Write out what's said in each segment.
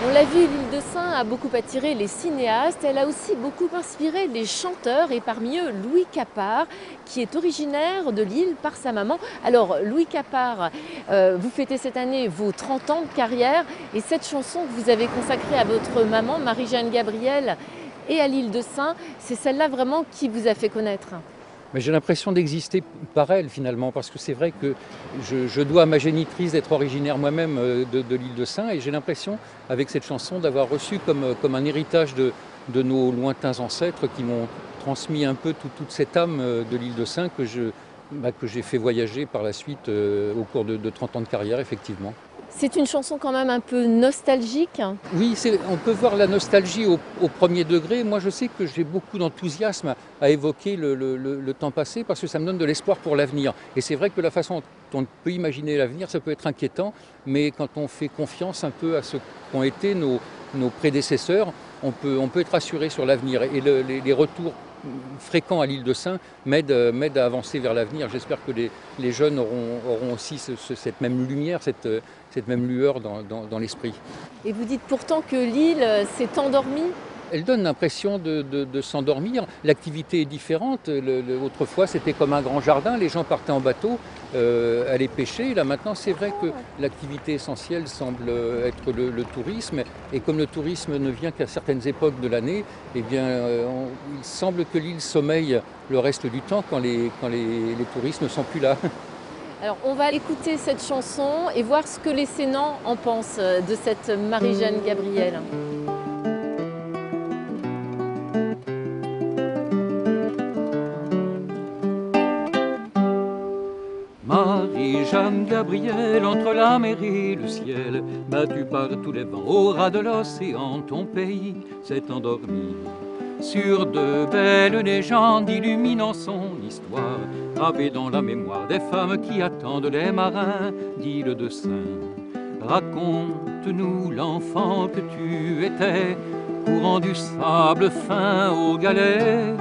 On l'a vu, l'île de Sein a beaucoup attiré les cinéastes, elle a aussi beaucoup inspiré les chanteurs et parmi eux Louis Capard qui est originaire de l'île par sa maman. Alors Louis Capard, vous fêtez cette année vos 30 ans de carrière et cette chanson que vous avez consacrée à votre maman Marie-Jeanne Gabriel et à l'île de Sein, c'est celle-là vraiment qui vous a fait connaître. Mais j'ai l'impression d'exister par elle finalement, parce que c'est vrai que je dois à ma génitrice d'être originaire moi-même de l'île de Sein, et j'ai l'impression, avec cette chanson, d'avoir reçu comme un héritage de nos lointains ancêtres qui m'ont transmis un peu toute cette âme de l'île de Sein que j'ai fait voyager par la suite au cours de 30 ans de carrière, effectivement. C'est une chanson quand même un peu nostalgique. Oui, on peut voir la nostalgie au premier degré. Moi, je sais que j'ai beaucoup d'enthousiasme à évoquer le temps passé parce que ça me donne de l'espoir pour l'avenir. Et c'est vrai que la façon dont on peut imaginer l'avenir, ça peut être inquiétant, mais quand on fait confiance un peu à ce qu'ont été nos prédécesseurs, on peut être rassuré sur l'avenir. Et les retours fréquents à l'île de Sein m'aident à avancer vers l'avenir. J'espère que les jeunes auront aussi cette même lumière, cette même lueur dans l'esprit. Et vous dites pourtant que l'île s'est endormie. Elle donne l'impression de s'endormir. L'activité est différente. Autrefois, c'était comme un grand jardin. Les gens partaient en bateau, allaient pêcher. Là, maintenant, c'est vrai que l'activité essentielle semble être le tourisme. Et comme le tourisme ne vient qu'à certaines époques de l'année, eh bien, il semble que l'île sommeille le reste du temps quand les touristes ne sont plus là. Alors on va écouter cette chanson et voir ce que les Sénans en pensent de cette Marie-Jeanne Gabriel. Marie-Jeanne Gabriel, entre la mer et le ciel, battue par tous les vents, au ras de l'océan, ton pays s'est endormi. Sur de belles légendes illuminant son histoire, gravées dans la mémoire des femmes qui attendent les marins d'île de Sein. Raconte-nous l'enfant que tu étais, courant du sable fin au galet.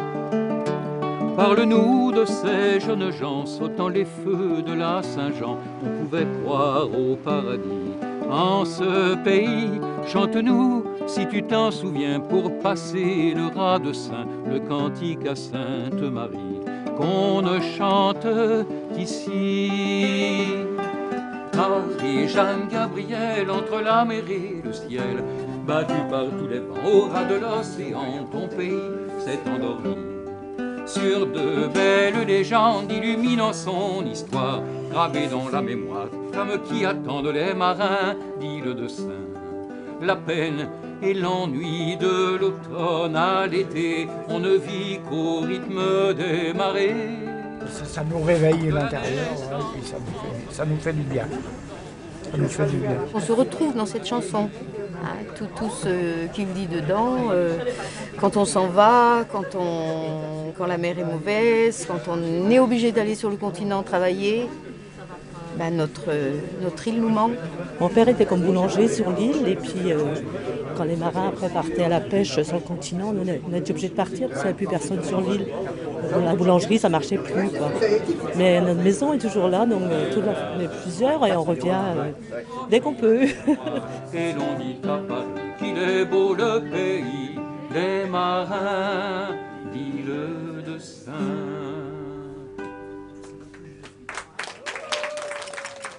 Parle-nous de ces jeunes gens sautant les feux de la Saint-Jean. On pouvait croire au paradis en ce pays. Chante-nous, si tu t'en souviens, pour passer le raz de Sein, le cantique à Sainte Marie, qu'on ne chante qu'ici. Marie-Jeanne Gabriel, entre la mer et le ciel, battue par tous les vents, au ras de l'océan, ton pays s'est endormi. Sur de belles légendes illuminant son histoire, gravées dans la mémoire, femmes qui attendent les marins d'île de Sein. La peine et l'ennui de l'automne à l'été, on ne vit qu'au rythme des marées. Ça nous réveille l'intérieur, et puis ça nous fait du bien. Ça nous fait du bien. On se retrouve dans cette chanson. Tout ce qu'il dit dedans, quand on s'en va, quand la mer est mauvaise, quand on est obligé d'aller sur le continent travailler, ben notre île nous manque. Mon père était comme boulanger sur l'île et puis quand les marins après partaient à la pêche sur le continent, on a été obligés de partir parce qu'il n'y avait plus personne sur l'île. La boulangerie, ça marchait plus, quoi. Mais notre maison est toujours là, donc on est plusieurs et on revient dès qu'on peut. Et l'on dit à Paris qu'il est beau le pays des marins d'île de Sein.